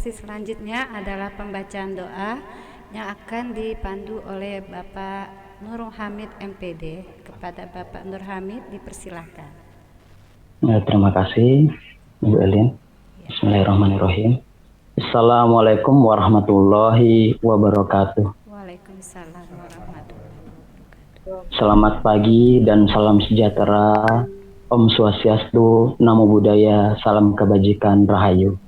sesi selanjutnya adalah pembacaan doa yang akan dipandu oleh Bapak Nur Hamid MPD. Kepada Bapak Nur Hamid dipersilakan. Ya, terima kasih Ibu Elin. Bismillahirrahmanirrahim. Assalamualaikum warahmatullahi wabarakatuh. Waalaikumsalam warahmatullahi wabarakatuh. Selamat pagi dan salam sejahtera. Om Swastiastu, Namo Buddhaya, salam kebajikan, Rahayu.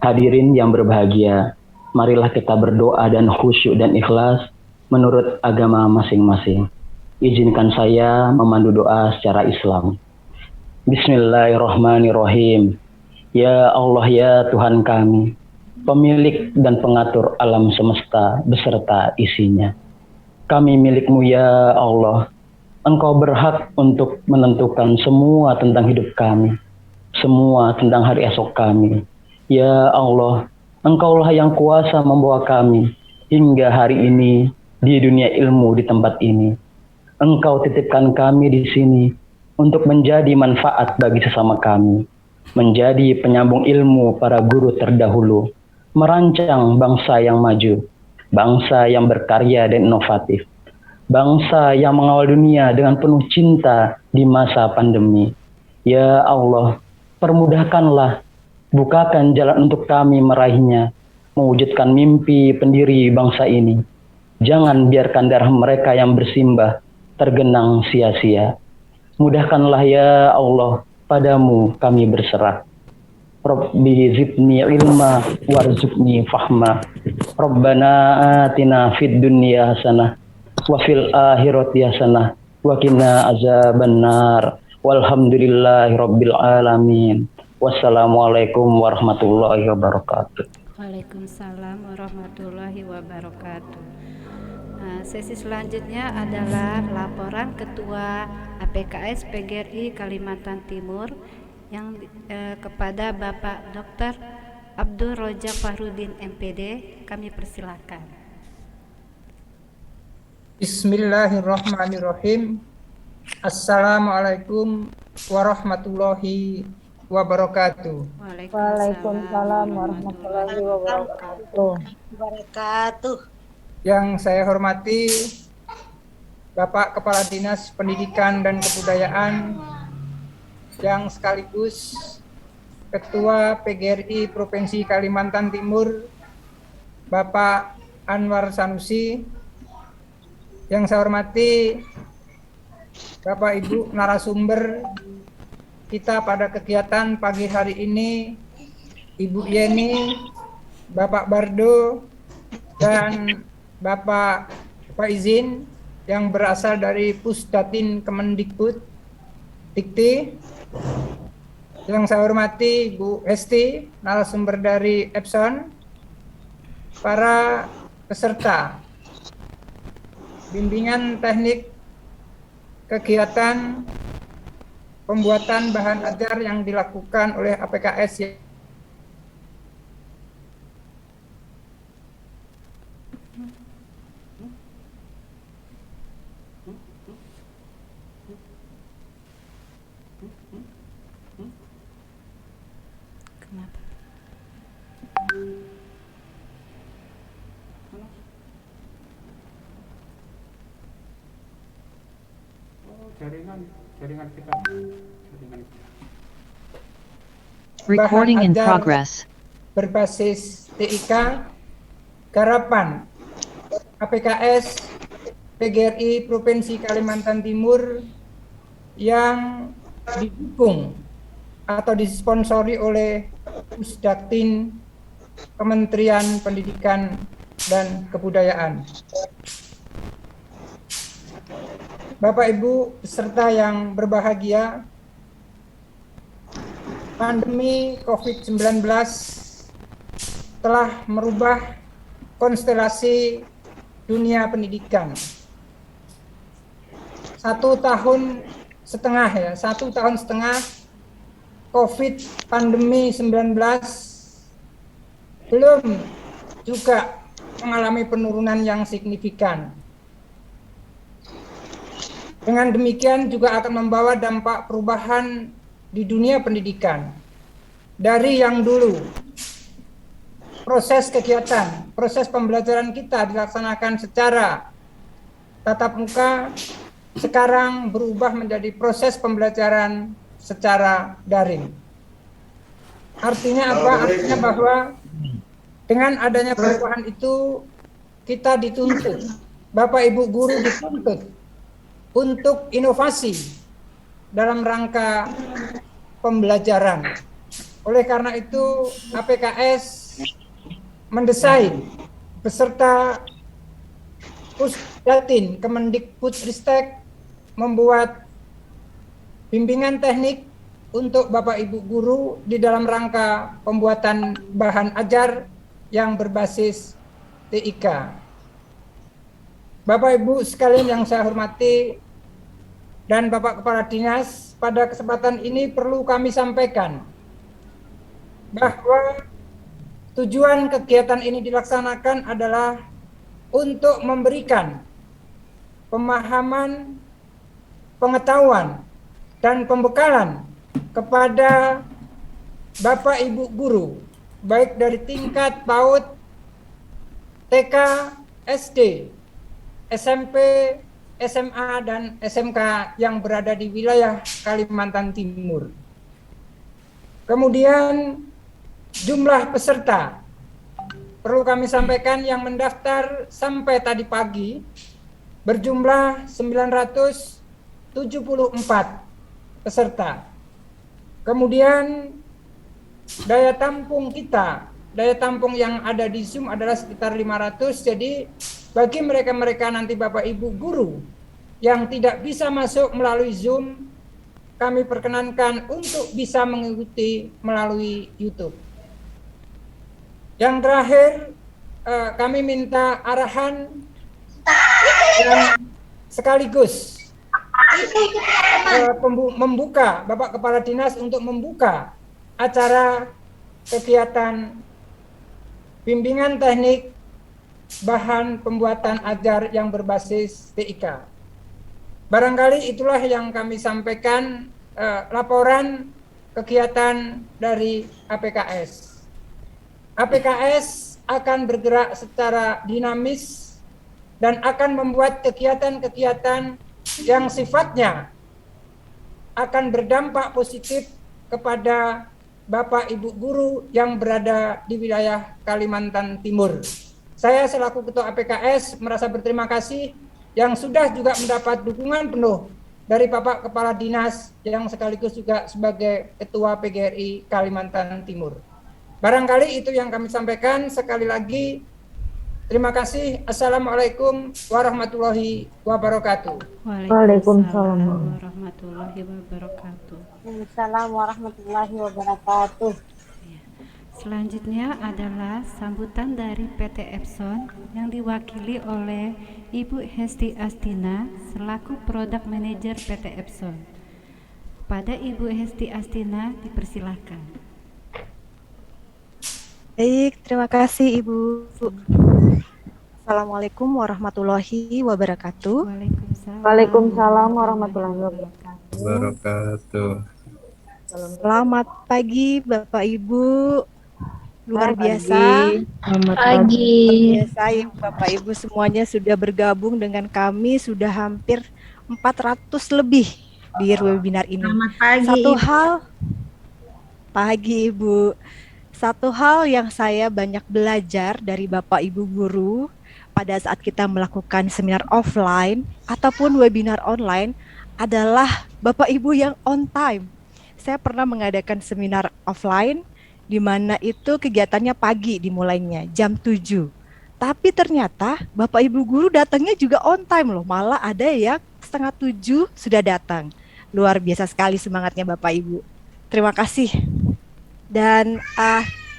Hadirin yang berbahagia, marilah kita berdoa dan khusyuk dan ikhlas menurut agama masing-masing. Izinkan saya memandu doa secara Islam. Bismillahirrahmanirrahim. Ya Allah, ya Tuhan kami, pemilik dan pengatur alam semesta beserta isinya. Kami milik-Mu ya Allah. Engkau berhak untuk menentukan semua tentang hidup kami, semua tentang hari esok kami. Ya Allah, Engkaulah yang kuasa membawa kami hingga hari ini di dunia ilmu di tempat ini. Engkau titipkan kami di sini untuk menjadi manfaat bagi sesama kami, menjadi penyambung ilmu para guru terdahulu, merancang bangsa yang maju, bangsa yang berkarya dan inovatif, bangsa yang mengawal dunia dengan penuh cinta di masa pandemi. Ya Allah, permudahkanlah, bukakan jalan untuk kami meraihnya, mewujudkan mimpi pendiri bangsa ini. Jangan biarkan darah mereka yang bersimbah tergenang sia-sia. Mudahkanlah ya Allah, padamu kami berserah. Rabbi zidni ilma warzuqni fahma. Rabbana atina fid dunya hasanah wa fil akhirati hasanah wa qina azabannar. Walhamdulillahi rabbil alamin. Wassalamualaikum warahmatullahi wabarakatuh. Waalaikumsalam warahmatullahi wabarakatuh. Sesi selanjutnya adalah laporan Ketua APKS PGRI Kalimantan Timur yang kepada Bapak Dr. Abdul Rojak Fahrudin MPD. Kami persilakan. Bismillahirrahmanirrahim. Assalamualaikum warahmatullahi wabarakatuh. Waalaikumsalam warahmatullahi wabarakatuh. Yang saya hormati Bapak Kepala Dinas Pendidikan dan Kebudayaan yang sekaligus Ketua PGRI Provinsi Kalimantan Timur, Bapak Anwar Sanusi. Yang saya hormati Bapak Ibu narasumber kita pada kegiatan pagi hari ini, Ibu Yeni, Bapak Bardo, dan Bapak Faizin yang berasal dari Pusdatin Kemendikbud Dikti. Yang saya hormati Bu Hesti, narasumber dari Epson, para peserta bimbingan teknik kegiatan pembuatan bahan ajar yang dilakukan oleh APKS jaringan kita. Recording in progress. Berbasis TIK Garapan APKS PGRI Provinsi Kalimantan Timur yang didukung atau disponsori oleh Pusdatin Kementerian Pendidikan dan Kebudayaan. Bapak Ibu peserta yang berbahagia, pandemi COVID-19 telah merubah konstelasi dunia pendidikan. 1 tahun setengah COVID pandemi 19 belum juga mengalami penurunan yang signifikan. Dengan demikian juga akan membawa dampak perubahan di dunia pendidikan. Dari yang dulu proses kegiatan, proses pembelajaran kita dilaksanakan secara tatap muka, sekarang berubah menjadi proses pembelajaran secara daring. Artinya apa? Artinya bahwa dengan adanya perubahan itu kita dituntut, Bapak Ibu guru dituntut untuk inovasi dalam rangka pembelajaran. Oleh karena itu APKS mendesain beserta Pusdatin Kemendikbudristek membuat bimbingan teknik untuk Bapak Ibu guru di dalam rangka pembuatan bahan ajar yang berbasis TIK. Bapak Ibu sekalian yang saya hormati dan Bapak Kepala Dinas, pada kesempatan ini perlu kami sampaikan bahwa tujuan kegiatan ini dilaksanakan adalah untuk memberikan pemahaman, pengetahuan, dan pembekalan kepada Bapak Ibu guru, baik dari tingkat PAUD, TK, SD, SMP, SMA, dan SMK yang berada di wilayah Kalimantan Timur. Kemudian jumlah peserta, perlu kami sampaikan yang mendaftar sampai tadi pagi berjumlah 974 peserta. Kemudian daya tampung kita, daya tampung yang ada di Zoom adalah sekitar 500. Jadi bagi mereka-mereka nanti Bapak Ibu guru yang tidak bisa masuk melalui Zoom, kami perkenankan untuk bisa mengikuti melalui YouTube. Yang terakhir, kami minta arahan dan sekaligus membuka Bapak Kepala Dinas untuk membuka acara kegiatan bimbingan teknik bahan pembuatan ajar yang berbasis TIK. Barangkali itulah yang kami sampaikan laporan kegiatan dari APKS. APKS akan bergerak secara dinamis dan akan membuat kegiatan-kegiatan yang sifatnya akan berdampak positif kepada Bapak Ibu guru yang berada di wilayah Kalimantan Timur. Saya selaku Ketua APKS merasa berterima kasih yang sudah juga mendapat dukungan penuh dari Bapak Kepala Dinas yang sekaligus juga sebagai Ketua PGRI Kalimantan Timur. Barangkali itu yang kami sampaikan. Sekali lagi, terima kasih. Assalamualaikum warahmatullahi wabarakatuh. Waalaikumsalam warahmatullahi wabarakatuh. Waalaikumsalam warahmatullahi wabarakatuh. Selanjutnya adalah sambutan dari PT Epson yang diwakili oleh Ibu Hesti Astina selaku Product Manager PT Epson. Pada Ibu Hesti Astina dipersilahkan. Baik, terima kasih Ibu. Assalamualaikum warahmatullahi wabarakatuh. Waalaikumsalam warahmatullahi Wabarakatuh. Selamat pagi Bapak Ibu. Luar biasa. Selamat pagi. Luar biasa ya, Bapak Ibu semuanya sudah bergabung dengan kami, sudah hampir 400 lebih di webinar ini. Selamat pagi. Pagi Ibu. Satu hal yang saya banyak belajar dari Bapak Ibu guru pada saat kita melakukan seminar offline ataupun webinar online adalah Bapak Ibu yang on time. Saya pernah mengadakan seminar offline di mana itu kegiatannya pagi dimulainya jam 7. Tapi ternyata Bapak Ibu guru datangnya juga on time loh. Malah ada yang 6:30 sudah datang. Luar biasa sekali semangatnya Bapak Ibu. Terima kasih. Dan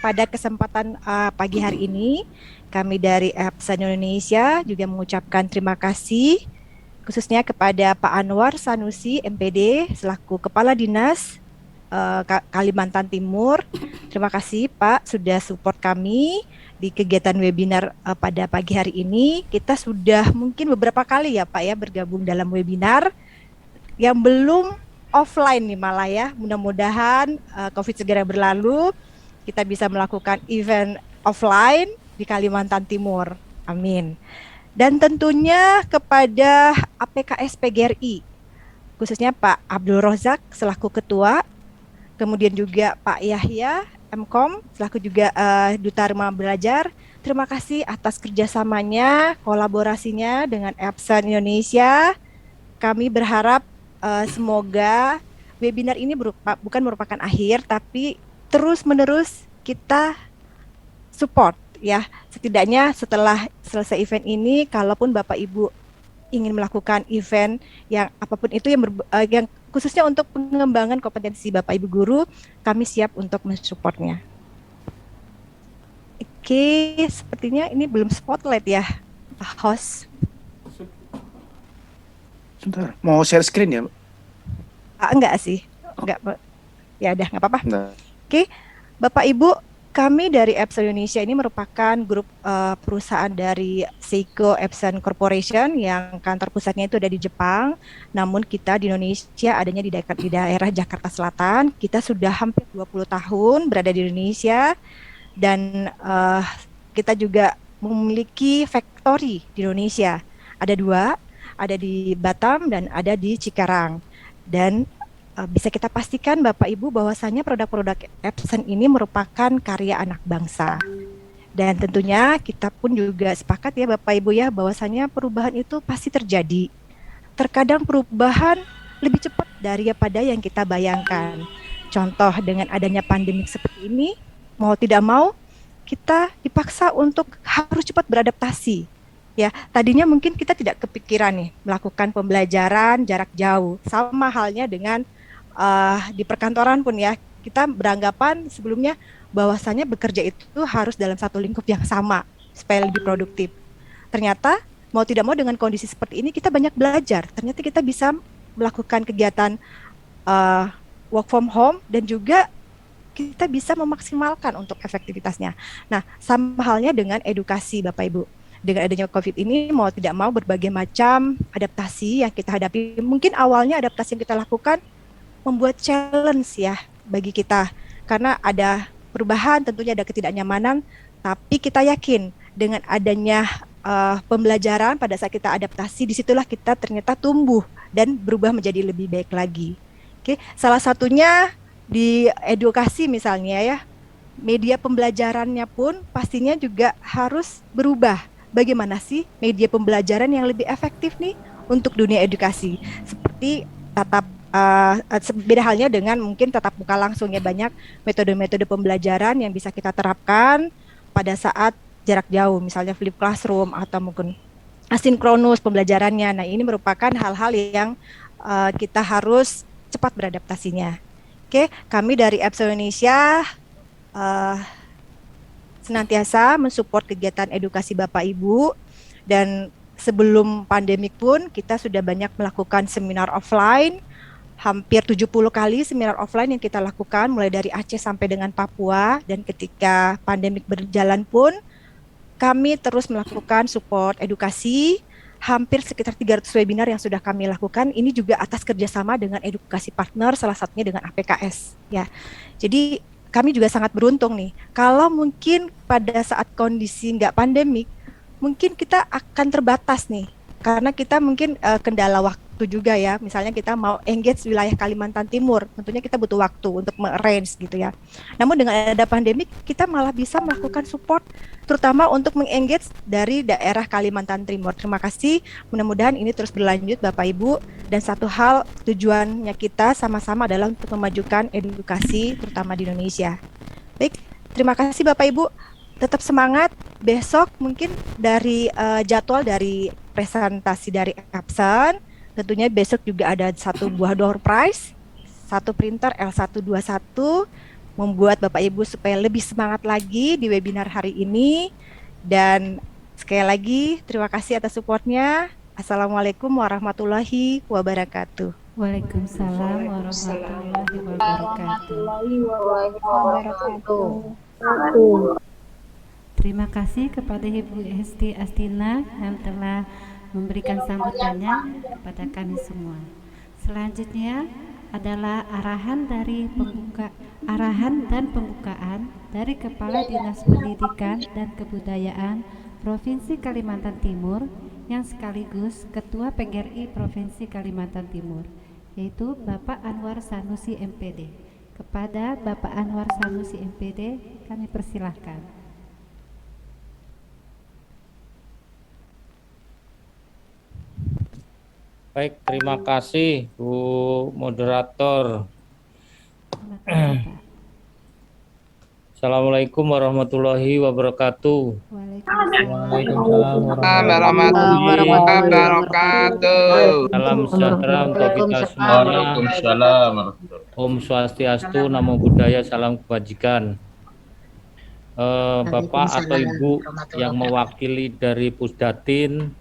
pada kesempatan pagi hari ini kami dari Epson Indonesia juga mengucapkan terima kasih khususnya kepada Pak Anwar Sanusi MPD selaku Kepala Dinas Kalimantan Timur. Terima kasih Pak sudah support kami di kegiatan webinar pada pagi hari ini. Kita sudah mungkin beberapa kali ya Pak ya bergabung dalam webinar yang belum offline nih malah ya. Mudah-mudahan COVID segera berlalu, kita bisa melakukan event offline di Kalimantan Timur. Amin. Dan tentunya kepada APKS PGRI, khususnya Pak Abdul Rozak selaku Ketua, kemudian juga Pak Yahya Mkom selaku juga Duta Rumah Belajar. Terima kasih atas kerjasamanya, kolaborasinya dengan Epson Indonesia. Kami berharap semoga webinar ini bukan merupakan akhir, tapi terus-menerus kita support ya. Setidaknya setelah selesai event ini, kalaupun Bapak Ibu ingin melakukan event yang apapun itu yang khususnya untuk pengembangan kompetensi Bapak Ibu guru, kami siap untuk mensupportnya. Oke, sepertinya ini belum spotlight ya, host. Sebentar, mau share screen ya? Enggak sih, enggak. Ya udah, nggak apa-apa. Nah. Oke, Bapak Ibu, kami dari Epson Indonesia ini merupakan grup perusahaan dari Seiko Epson Corporation yang kantor pusatnya itu ada di Jepang. Namun kita di Indonesia adanya di daerah Jakarta Selatan. Kita sudah hampir 20 tahun berada di Indonesia. Dan kita juga memiliki factory di Indonesia. Ada 2, ada di Batam dan ada di Cikarang. Dan bisa kita pastikan Bapak Ibu bahwasannya produk-produk Epson ini merupakan karya anak bangsa. Dan tentunya kita pun juga sepakat ya Bapak Ibu ya, bahwasannya perubahan itu pasti terjadi. Terkadang perubahan lebih cepat daripada yang kita bayangkan. Contoh dengan adanya pandemik seperti ini, mau tidak mau kita dipaksa untuk harus cepat beradaptasi. Ya, tadinya mungkin kita tidak kepikiran nih melakukan pembelajaran jarak jauh. Sama halnya dengan di perkantoran pun ya, kita beranggapan sebelumnya bahwasanya bekerja itu harus dalam satu lingkup yang sama supaya lebih produktif. Ternyata mau tidak mau dengan kondisi seperti ini kita banyak belajar. Ternyata kita bisa melakukan kegiatan work from home dan juga kita bisa memaksimalkan untuk efektivitasnya. Nah, sama halnya dengan edukasi Bapak Ibu. Dengan adanya COVID ini mau tidak mau berbagai macam adaptasi yang kita hadapi. Mungkin awalnya adaptasi yang kita lakukan membuat challenge ya bagi kita. Karena ada perubahan, tentunya ada ketidaknyamanan, tapi kita yakin dengan adanya pembelajaran pada saat kita adaptasi, disitulah kita ternyata tumbuh dan berubah menjadi lebih baik lagi. Oke, salah satunya di edukasi misalnya ya, media pembelajarannya pun pastinya juga harus berubah. Bagaimana sih media pembelajaran yang lebih efektif nih untuk dunia edukasi? Seperti beda halnya dengan mungkin tatap muka langsung ya, banyak metode-metode pembelajaran yang bisa kita terapkan pada saat jarak jauh, misalnya flip classroom atau mungkin asinkronus pembelajarannya. Nah, ini merupakan hal-hal yang kita harus cepat beradaptasinya. Oke, kami dari Epson Indonesia senantiasa mensupport kegiatan edukasi Bapak Ibu, dan sebelum pandemik pun kita sudah banyak melakukan seminar offline, hampir 70 kali seminar offline yang kita lakukan mulai dari Aceh sampai dengan Papua, dan ketika pandemik berjalan pun kami terus melakukan support edukasi, hampir sekitar 300 webinar yang sudah kami lakukan. Ini juga atas kerjasama dengan edukasi partner, salah satunya dengan APKS ya. Jadi kami juga sangat beruntung nih, kalau mungkin pada saat kondisi nggak pandemik, mungkin kita akan terbatas nih, karena kita mungkin kendala waktu juga ya, misalnya kita mau engage wilayah Kalimantan Timur, tentunya kita butuh waktu untuk me-arrange gitu ya. Namun dengan ada pandemik, kita malah bisa melakukan support, terutama untuk meng-engage dari daerah Kalimantan Timur. Terima kasih, mudah-mudahan ini terus berlanjut Bapak Ibu, dan satu hal tujuannya kita sama-sama adalah untuk memajukan edukasi terutama di Indonesia. Baik, terima kasih Bapak Ibu, tetap semangat. Besok mungkin dari jadwal dari presentasi dari Epson, tentunya besok juga ada satu buah door prize, satu printer L121, membuat Bapak Ibu supaya lebih semangat lagi di webinar hari ini. Dan sekali lagi terima kasih atas supportnya. Assalamualaikum warahmatullahi wabarakatuh. Waalaikumsalam warahmatullahi wabarakatuh. Terima kasih kepada Ibu Hesti Astina yang telah memberikan sambutannya kepada kami semua. Selanjutnya adalah arahan dari pembuka arahan dan pembukaan dari Kepala Dinas Pendidikan dan Kebudayaan Provinsi Kalimantan Timur yang sekaligus Ketua PGRI Provinsi Kalimantan Timur, yaitu Bapak Anwar Sanusi MPD. Kepada Bapak Anwar Sanusi MPD kami persilahkan. Baik, terima kasih Bu Moderator. Assalamualaikum warahmatullahi wabarakatuh. Waalaikumsalam warahmatullahi wabarakatuh. Salam sejahtera untuk kita semuanya. Waalaikumsalam. Om Swastiastu, Namo Buddhaya, salam kebajikan. Bapak atau Ibu yang mewakili dari Pusdatin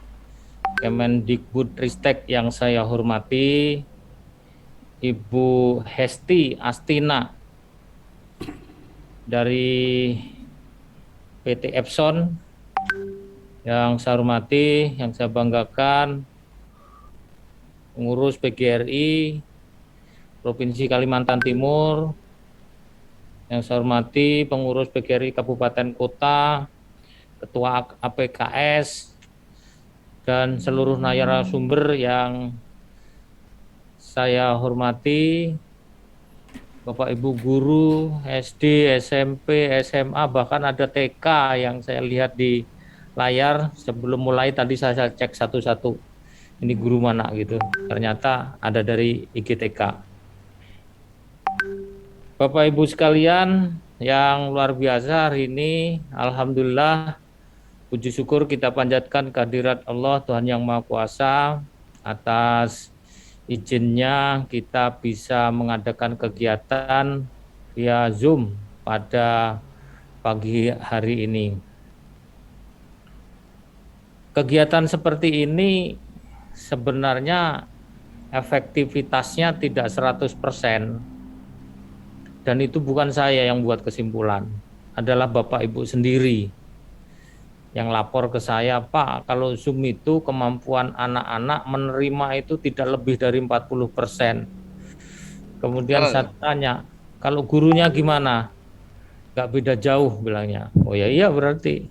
Kemendikbudristek yang saya hormati, Ibu Hesti Astina dari PT Epson yang saya hormati, yang saya banggakan, pengurus PGRI Provinsi Kalimantan Timur, yang saya hormati pengurus PGRI Kabupaten Kota, Ketua APKS, dan seluruh narasumber yang saya hormati, Bapak Ibu guru SD, SMP, SMA, bahkan ada TK yang saya lihat di layar. Sebelum mulai tadi saya cek satu-satu, ini guru mana gitu, ternyata ada dari IGTK. Bapak Ibu sekalian yang luar biasa, hari ini alhamdulillah, puji syukur kita panjatkan kehadirat Allah Tuhan Yang Maha Kuasa atas izinnya kita bisa mengadakan kegiatan via Zoom pada pagi hari ini. Kegiatan seperti ini sebenarnya efektivitasnya tidak 100%, dan itu bukan saya yang buat kesimpulan, adalah Bapak Ibu sendiri yang lapor ke saya, Pak, kalau Zoom itu kemampuan anak-anak menerima itu tidak lebih dari 40%. Kemudian saya tanya, kalau gurunya gimana? Gak beda jauh bilangnya. Oh ya iya berarti.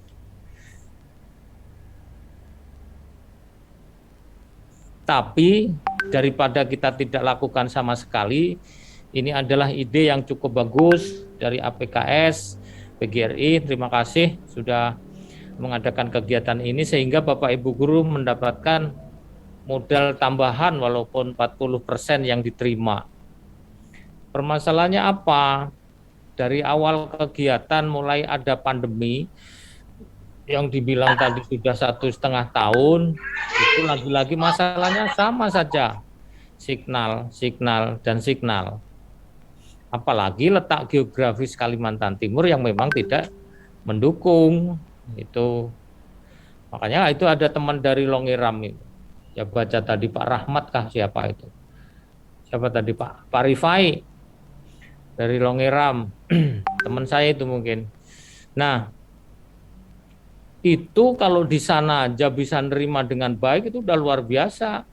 Tapi daripada kita tidak lakukan sama sekali, ini adalah ide yang cukup bagus dari APKS, PGRI, terima kasih sudah mengadakan kegiatan ini sehingga Bapak Ibu guru mendapatkan modal tambahan walaupun 40% yang diterima. Permasalahannya apa? Dari awal kegiatan mulai ada pandemi yang dibilang tadi sudah 1,5 tahun, itu lagi-lagi masalahnya sama saja, signal, dan signal. Apalagi letak geografis Kalimantan Timur yang memang tidak mendukung. Itu makanya itu ada teman dari Longiram itu ya, baca tadi Pak Rahmat kah siapa itu, siapa tadi Pak Rifai dari Longiram teman saya itu mungkin. Nah itu kalau di sana aja bisa nerima dengan baik itu udah luar biasa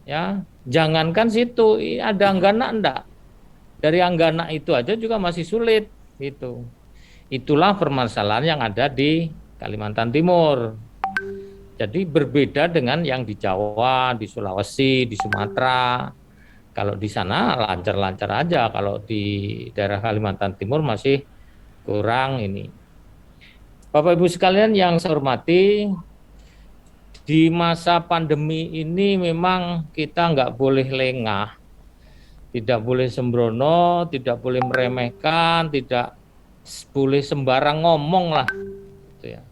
ya, jangankan situ, ada Anggana enggak, dari Anggana itu aja juga masih sulit gitu. Itulah permasalahan yang ada di Kalimantan Timur. Jadi berbeda dengan yang di Jawa, di Sulawesi, di Sumatera. Kalau di sana lancar-lancar aja, kalau di daerah Kalimantan Timur masih kurang ini. Bapak Ibu sekalian yang saya hormati, di masa pandemi ini memang kita nggak boleh lengah, tidak boleh sembrono, tidak boleh meremehkan, tidak boleh sembarang ngomong lah gitu ya.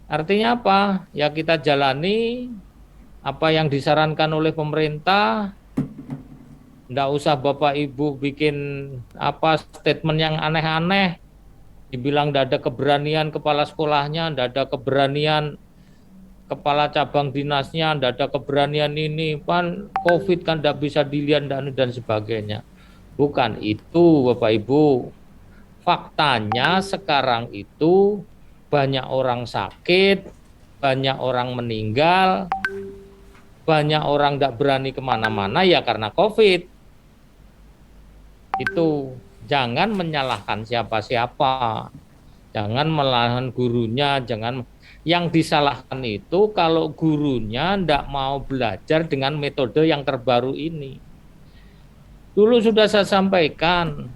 Artinya apa? Ya kita jalani apa yang disarankan oleh pemerintah. Nggak usah Bapak Ibu bikin apa statement yang aneh-aneh, dibilang nggak ada keberanian kepala sekolahnya, nggak ada keberanian kepala cabang dinasnya, nggak ada keberanian ini, kan COVID kan nggak bisa dilihat dan sebagainya. Bukan itu Bapak Ibu. Faktanya sekarang itu banyak orang sakit, banyak orang meninggal, banyak orang tidak berani kemana-mana ya karena COVID. Itu jangan menyalahkan siapa-siapa, jangan menyalahkan gurunya, jangan. Yang disalahkan itu kalau gurunya tidak mau belajar dengan metode yang terbaru ini. Dulu sudah saya sampaikan,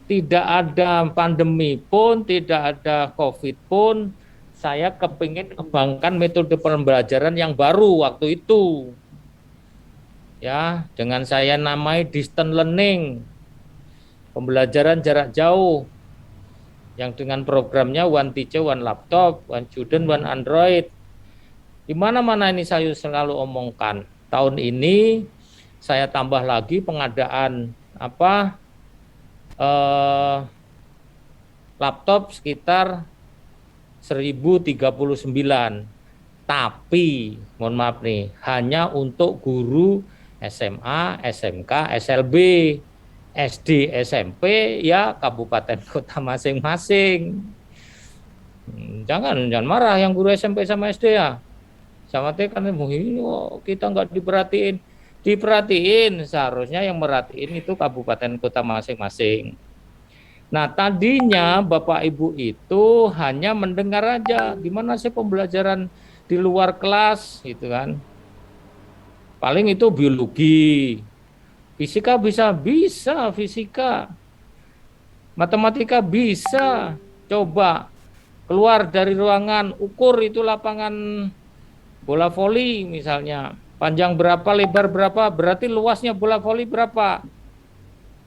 tidak ada pandemi pun, tidak ada COVID pun, saya kepingin kembangkan metode pembelajaran yang baru waktu itu. Ya, dengan saya namai distance learning, pembelajaran jarak jauh, yang dengan programnya one teacher, one laptop, one student, one Android. Di mana-mana ini saya selalu omongkan. Tahun ini saya tambah lagi pengadaan laptop sekitar 1039. Tapi mohon maaf nih, hanya untuk guru SMA, SMK, SLB. SD, SMP ya kabupaten kota masing-masing. Jangan marah yang guru SMP sama SD ya. Sama TK kan kita nggak diperhatiin. Diperhatiin, seharusnya yang merhatiin itu kabupaten kota masing-masing. Nah, tadinya Bapak Ibu itu hanya mendengar aja, gimana sih pembelajaran di luar kelas gitu kan. Paling itu biologi. Fisika bisa fisika. Matematika bisa. Coba keluar dari ruangan, ukur itu lapangan bola voli misalnya. Panjang berapa, lebar berapa, berarti luasnya bola voli berapa.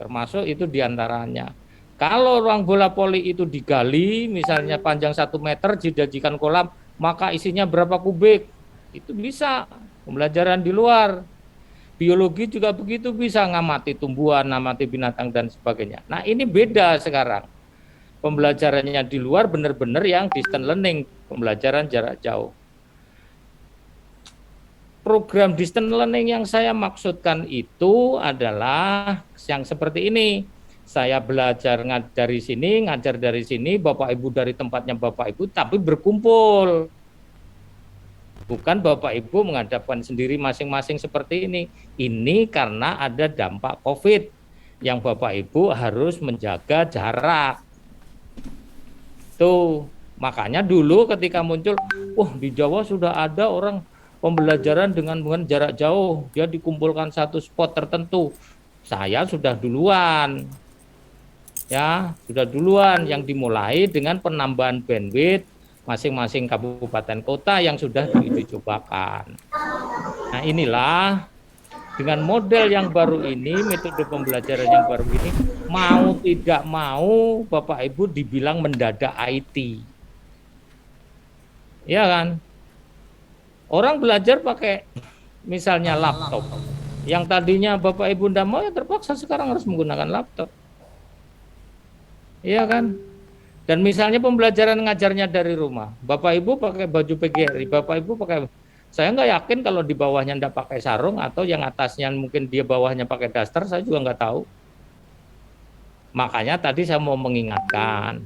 Termasuk itu diantaranya. Kalau ruang bola voli itu digali, misalnya panjang 1 meter, dijadikan kolam, maka isinya berapa kubik. Itu bisa pembelajaran di luar. Biologi juga begitu, bisa ngamati tumbuhan, ngamati binatang dan sebagainya. Nah, ini beda sekarang. Pembelajarannya di luar benar-benar yang distance learning, pembelajaran jarak jauh. Program distance learning yang saya maksudkan itu adalah yang seperti ini. Saya belajar dari sini, ngajar dari sini, Bapak Ibu dari tempatnya Bapak Ibu, tapi berkumpul. Bukan Bapak Ibu menghadapkan sendiri masing-masing seperti ini. Ini karena ada dampak COVID yang Bapak Ibu harus menjaga jarak. Tuh, makanya dulu ketika muncul, di Jawa sudah ada orang pembelajaran dengan jarak jauh, dia dikumpulkan satu spot tertentu. Saya sudah duluan. Ya, sudah duluan yang dimulai dengan penambahan bandwidth masing-masing kabupaten kota yang sudah dicobakan. Nah, inilah dengan model yang baru ini, metode pembelajaran yang baru ini, mau tidak mau Bapak Ibu dibilang mendadak IT. Ya kan? Orang belajar pakai misalnya laptop. Yang tadinya Bapak Ibu tidak mau, ya terpaksa sekarang harus menggunakan laptop. Iya kan? Dan misalnya pembelajaran ngajarnya dari rumah, Bapak Ibu pakai baju PGRI, Bapak Ibu pakai, saya nggak yakin kalau di bawahnya nggak pakai sarung, atau yang atasnya mungkin dia bawahnya pakai daster, saya juga nggak tahu. Makanya tadi saya mau mengingatkan,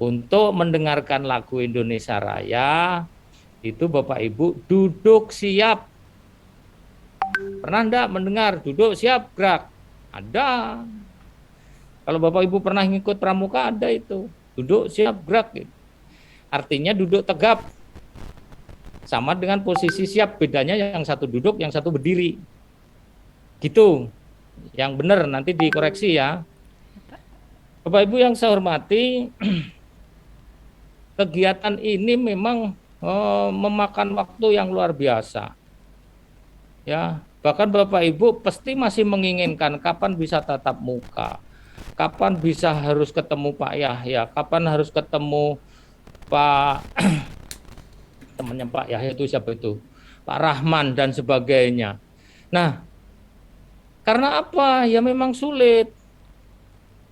untuk mendengarkan lagu Indonesia Raya, itu Bapak Ibu duduk siap. Pernah enggak mendengar duduk siap gerak? Ada. Kalau Bapak Ibu pernah ngikut pramuka, ada itu. Duduk siap gerak gitu. Artinya duduk tegap. Sama dengan posisi siap, bedanya yang satu duduk, yang satu berdiri. Gitu. Yang benar nanti dikoreksi ya. Bapak Ibu yang saya hormati, kegiatan ini memang memakan waktu yang luar biasa. Ya, bahkan Bapak Ibu pasti masih menginginkan kapan bisa tatap muka. Kapan bisa harus ketemu Pak Yahya, kapan harus ketemu Pak temannya Pak Yahya itu siapa itu? Pak Rahman dan sebagainya. Nah, karena apa? Ya memang sulit.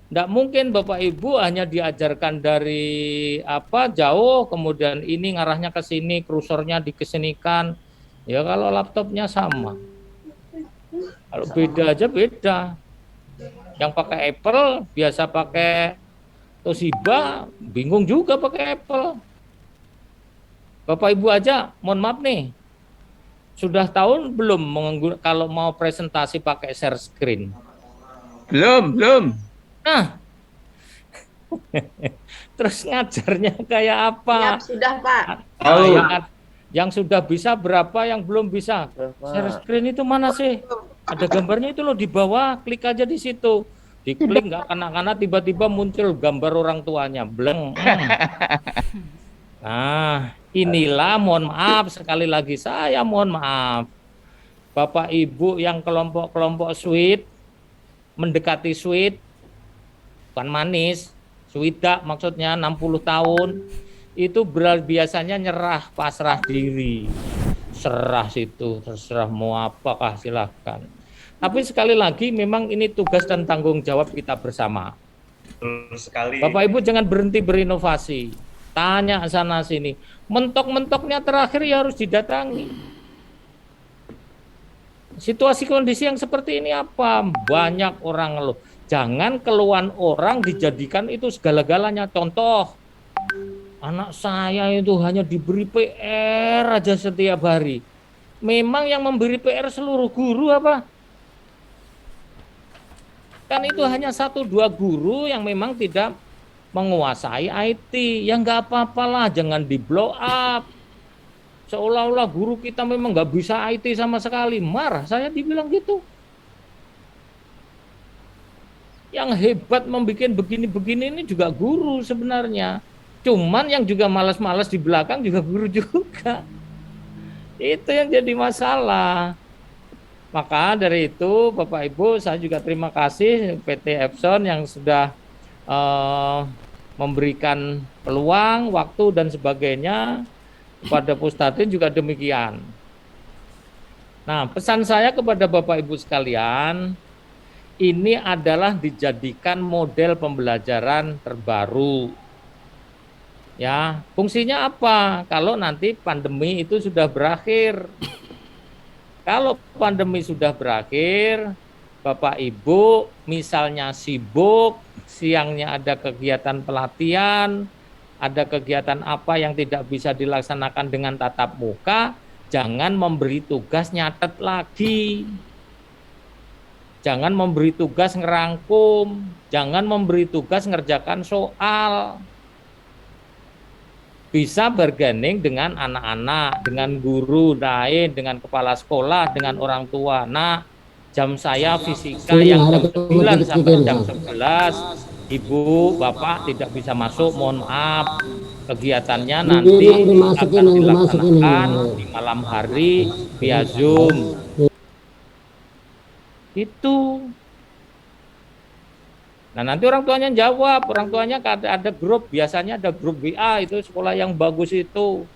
Tidak mungkin Bapak Ibu hanya diajarkan dari jauh, kemudian ini ngarahnya ke sini, kursornya dikesenikan. Ya kalau laptopnya sama. Kalau beda aja beda. Yang pakai Apple biasa pakai Toshiba, bingung juga pakai Apple. Bapak Ibu aja, mohon maaf nih, sudah tahu belum kalau mau presentasi pakai share screen? Belum. Nah, terus ngajarnya kayak apa? Sudah, Pak. Yang sudah bisa berapa, yang belum bisa? Share screen itu mana sih? Ada gambarnya itu loh di bawah, klik aja di situ. Diklik nggak kena-kena tiba-tiba muncul gambar orang tuanya, bleng. Nah, inilah mohon maaf sekali lagi saya mohon maaf. Bapak Ibu yang kelompok-kelompok sweet, mendekati sweet, bukan manis, sweedak maksudnya 60 tahun, itu biasanya nyerah, pasrah diri. Serah situ, terserah mau apakah silahkan. Tapi sekali lagi memang ini tugas dan tanggung jawab kita bersama. Sekali. Bapak Ibu jangan berhenti berinovasi. Tanya sana sini. Mentok-mentoknya terakhir ya harus didatangi. Situasi kondisi yang seperti ini apa? Banyak orang ngeluh. Jangan keluhan orang dijadikan itu segala-galanya. Contoh, anak saya itu hanya diberi PR aja setiap hari. Memang yang memberi PR seluruh guru apa? Kan itu hanya 1-2 guru yang memang tidak menguasai IT. Ya nggak apa-apalah, jangan di blow up. Seolah-olah guru kita memang nggak bisa IT sama sekali. Marah saya dibilang gitu. Yang hebat membuat begini-begini ini juga guru sebenarnya. Cuman yang juga malas-malas di belakang juga guru juga. Itu yang jadi masalah. Maka dari itu Bapak Ibu saya juga terima kasih PT Epson yang sudah memberikan peluang, waktu dan sebagainya. Kepada Pustatin juga demikian. Nah, pesan saya kepada Bapak Ibu sekalian, ini adalah dijadikan model pembelajaran terbaru. Ya, fungsinya apa? Kalau nanti pandemi itu sudah berakhir. Kalau pandemi sudah berakhir, Bapak Ibu misalnya sibuk, siangnya ada kegiatan pelatihan, ada kegiatan apa yang tidak bisa dilaksanakan dengan tatap muka, jangan memberi tugas nyatet lagi. Jangan memberi tugas ngerangkum, jangan memberi tugas ngerjakan soal. Bisa bergandeng dengan anak-anak, dengan guru lain, dengan kepala sekolah, dengan orang tua. Nah, jam saya fisika yang jam 9 sampai jam 11, Ibu, Bapak tidak bisa masuk, mohon maaf. Kegiatannya nanti akan dilaksanakan di malam hari via Zoom. Itu. Nah, nanti orang tuanya jawab, orang tuanya ada grup, biasanya ada grup WA, itu sekolah yang bagus itu.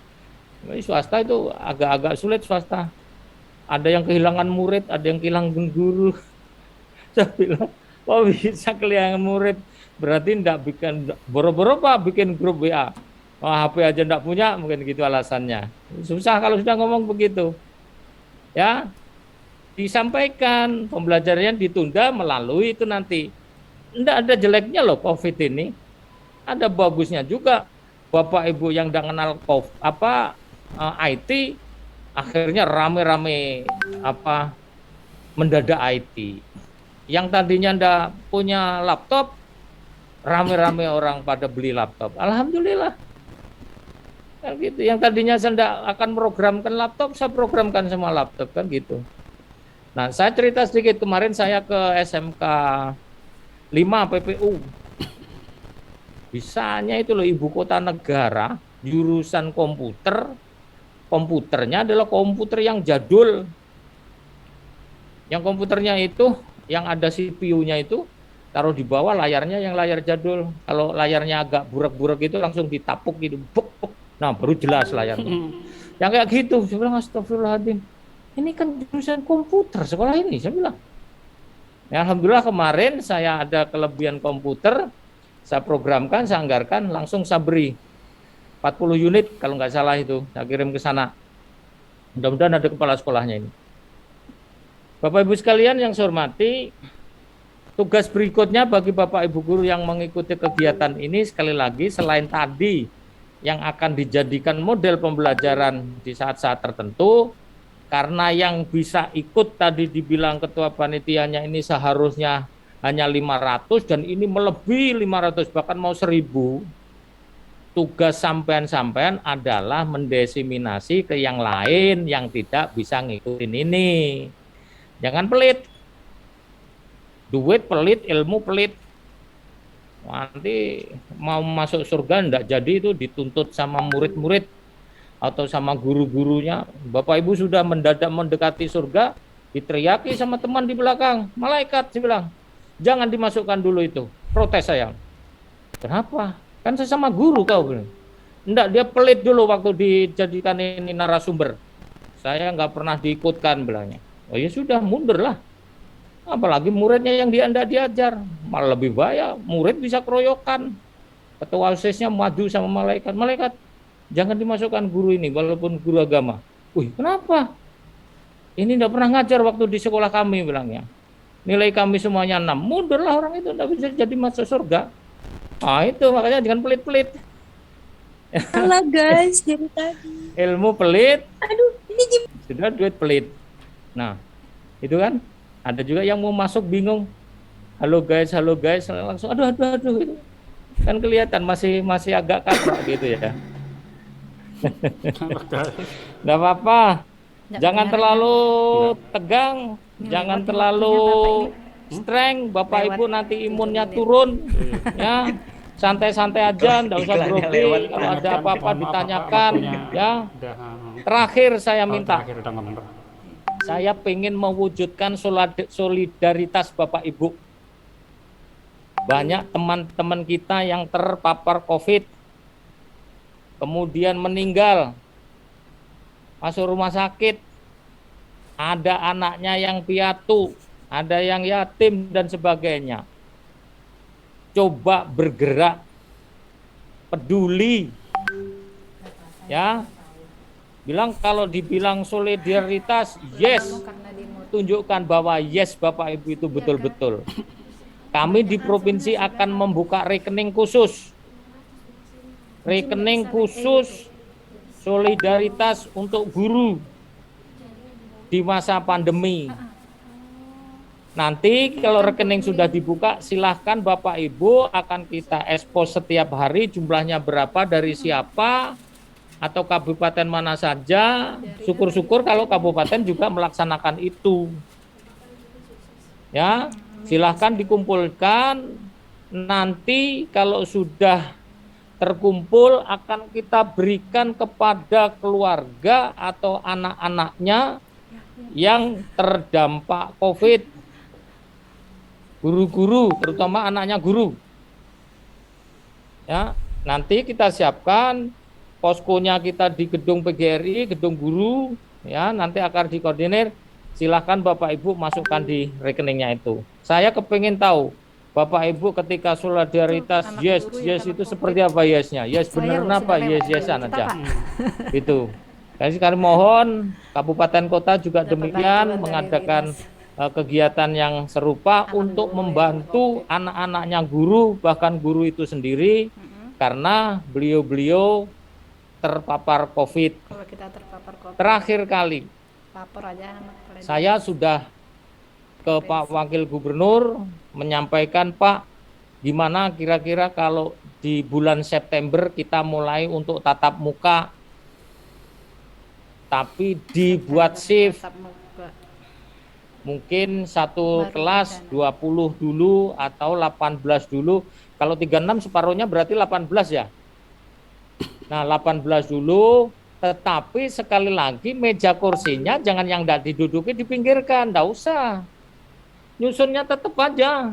Ini swasta itu agak-agak sulit swasta. Ada yang kehilangan murid, ada yang kehilangan guru. Saya bilang, oh bisa kehilangan murid, berarti enggak bikin, boro-boro Pak bikin grup WA. Oh, HP aja enggak punya, mungkin gitu alasannya. Susah kalau sudah ngomong begitu. Ya, disampaikan, pembelajarannya ditunda melalui itu nanti. Enggak ada jeleknya loh COVID ini. Ada bagusnya juga. Bapak Ibu yang enggak kenal IT akhirnya rame-rame mendadak IT. Yang tadinya enggak punya laptop, rame-rame orang pada beli laptop. Alhamdulillah. Kan gitu. Yang tadinya saya enggak akan programkan laptop, saya programkan semua laptop kan gitu. Nah, saya cerita sedikit, kemarin saya ke SMK 5 PPU. Bisanya itu loh, ibu kota negara, jurusan komputer, komputernya adalah komputer yang jadul. Yang komputernya itu, yang ada CPU-nya itu, taruh di bawah layarnya yang layar jadul. Kalau layarnya agak burak-burak itu langsung ditapuk gitu, buk, buk. Nah baru jelas layarnya. Yang kayak gitu, saya bilang astagfirullahaladzim. Ini kan jurusan komputer sekolah ini, saya bilang. Ya, alhamdulillah kemarin saya ada kelebihan komputer, saya programkan, saya anggarkan, langsung saya beri 40 unit kalau nggak salah itu, saya kirim ke sana. Mudah-mudahan ada kepala sekolahnya ini. Bapak Ibu sekalian yang saya hormati, tugas berikutnya bagi Bapak Ibu guru yang mengikuti kegiatan ini sekali lagi selain tadi yang akan dijadikan model pembelajaran di saat-saat tertentu, karena yang bisa ikut tadi dibilang ketua panitianya ini seharusnya hanya 500 dan ini melebihi 500 bahkan mau 1000. Tugas sampean-sampean adalah mendesiminasi ke yang lain yang tidak bisa ngikutin ini. Jangan pelit. Duit pelit, ilmu pelit. Nanti mau masuk surga enggak jadi itu dituntut sama murid-murid atau sama guru-gurunya. Bapak Ibu sudah mendadak mendekati surga, diteriaki sama teman di belakang. Malaikat dia bilang, jangan dimasukkan dulu itu. Protes saya. Kenapa? Kan sesama guru kau bilang. Enggak, dia pelit dulu waktu dijadikan ini narasumber. Saya nggak pernah diikutkan bilangnya. Oh ya sudah, mundurlah. Apalagi muridnya yang dia enggak diajar. Malah lebih bahaya, murid bisa keroyokan. Ketua OSIS-nya maju sama malaikat. Malaikat, jangan dimasukkan guru ini walaupun guru agama. Wih, kenapa? Ini enggak pernah ngajar waktu di sekolah kami bilangnya. Nilai kami semuanya 6. Mundurlah orang itu, enggak bisa jadi masuk surga. Ah itu makanya jangan pelit-pelit. Salah guys dari tadi. Ilmu pelit. Aduh, ini sudah duit pelit. Nah, itu kan ada juga yang mau masuk bingung. Halo guys, langsung aduh gitu. Kan kelihatan masih agak kaku gitu ya. Enggak apa-apa. Jangan terlalu tegang, jangan terlalu strength, Bapak Ibu nanti imunnya turun ya. Santai-santai aja, enggak usah grogi. Kalau ada apa-apa ditanyakan ya. Terakhir saya minta, saya pengen mewujudkan solidaritas Bapak Ibu. Banyak teman-teman kita yang terpapar COVID, kemudian meninggal, masuk rumah sakit, ada anaknya yang piatu, ada yang yatim dan sebagainya. Coba bergerak, peduli, ya. Bilang kalau dibilang solidaritas, yes, tunjukkan bahwa yes Bapak Ibu itu betul-betul. Kami di provinsi akan membuka rekening khusus solidaritas untuk guru di masa pandemi. Nanti kalau rekening sudah dibuka, silahkan Bapak Ibu akan kita expose setiap hari jumlahnya berapa dari siapa atau kabupaten mana saja. Syukur-syukur kalau kabupaten juga melaksanakan itu. Ya, silahkan dikumpulkan. Nanti kalau sudah terkumpul akan kita berikan kepada keluarga atau anak-anaknya yang terdampak COVID. Guru-guru, terutama anaknya guru. Ya, nanti kita siapkan poskonya kita di gedung PGRI, gedung guru, ya, nanti akan dikoordinir. Silahkan Bapak Ibu masukkan di rekeningnya itu. Saya kepingin tahu, Bapak Ibu ketika solidaritas, yes itu seperti apa yesnya? Yes beneran apa? Yesan aja. Itu. Jadi sekarang mohon Kabupaten Kota juga demikian mengadakan kegiatan yang serupa untuk membantu anak-anaknya guru, bahkan guru itu sendiri, karena beliau-beliau terpapar COVID. Kalau kita terpapar COVID. Terakhir kali, saya anak sudah ke Pak Wakil Gubernur menyampaikan, Pak, gimana kira-kira kalau di bulan September kita mulai untuk tatap muka, tapi dibuat shift. Mungkin satu kelas 20 dulu atau 18 dulu. Kalau 36 separuhnya berarti 18 ya. Nah 18 dulu, tetapi sekali lagi meja kursinya jangan yang tidak diduduki dipinggirkan, tidak usah. Nyusunnya tetap aja.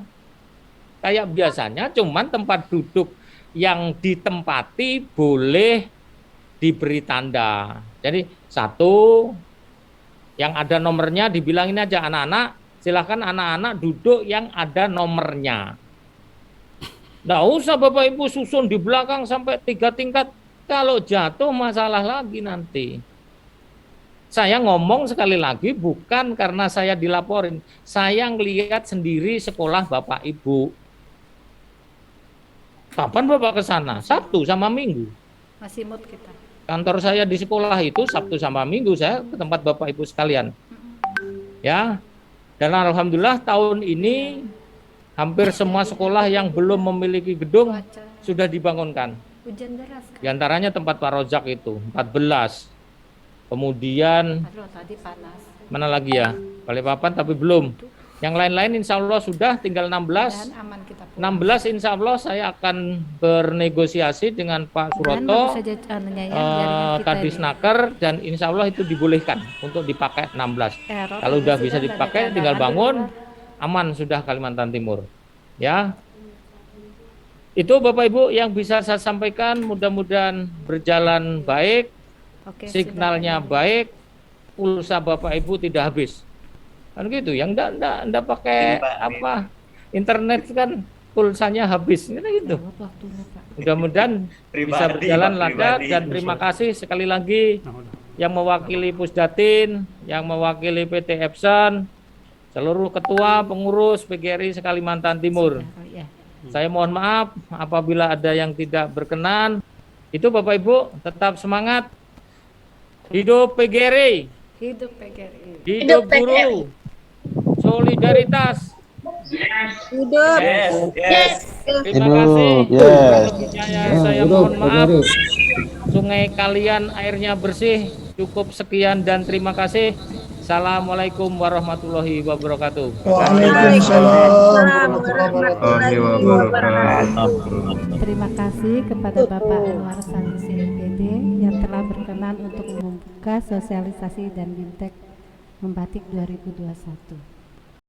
Kayak biasanya cuman tempat duduk yang ditempati boleh diberi tanda. Jadi satu, yang ada nomornya dibilangin aja anak-anak, silahkan anak-anak duduk yang ada nomornya. Nggak usah Bapak Ibu susun di belakang sampai 3 tingkat, kalau jatuh masalah lagi nanti. Saya ngomong sekali lagi bukan karena saya dilaporin, saya ngelihat sendiri sekolah Bapak Ibu. Kapan Bapak ke sana? Sabtu sama Minggu. Masih mood kita. Kantor saya di sekolah itu Sabtu sama Minggu saya ke tempat Bapak Ibu sekalian. Ya. Dan alhamdulillah tahun ini hampir semua sekolah yang belum memiliki gedung sudah dibangunkan. Hujan deras. Di antaranya tempat Pak Rojak itu 14. Kemudian Aduh, tadi panas. mana lagi ya? Balikpapan tapi belum. Yang lain-lain insya Allah sudah, tinggal 16. Dan aman kita pulang. 16 insya Allah saya akan bernegosiasi dengan Pak Suroto, Kadisnaker, dan insya Allah itu dibolehkan untuk dipakai 16. Kalau udah bisa dipakai tinggal bangun, aman sudah Kalimantan Timur. Ya, itu Bapak Ibu yang bisa saya sampaikan, mudah-mudahan berjalan baik, signalnya baik, pulsa Bapak Ibu tidak habis. Kan gitu, yang enggak pakai apa internet kan pulsanya habis gitu. Mudah-mudahan bisa berjalan lancar dan terima kasih sekali lagi yang mewakili Pusdatin, yang mewakili PT Epson, seluruh ketua pengurus PGRI Kalimantan Timur. Saya mohon maaf apabila ada yang tidak berkenan. Itu Bapak Ibu tetap semangat. Hidup PGRI. Hidup PGRI. Hidup guru. Solidaritas. Hidup. Terima kasih. Saya mohon maaf. Sungai kalian airnya bersih. Cukup sekian dan terima kasih. Assalamualaikum warahmatullahi wabarakatuh. Waalaikumsalam warahmatullahi wabarakatuh. Terima kasih kepada Bapak Anwar Sanusi MPD yang telah berkenan untuk membuka sosialisasi dan BIMTEK Membatik 2021.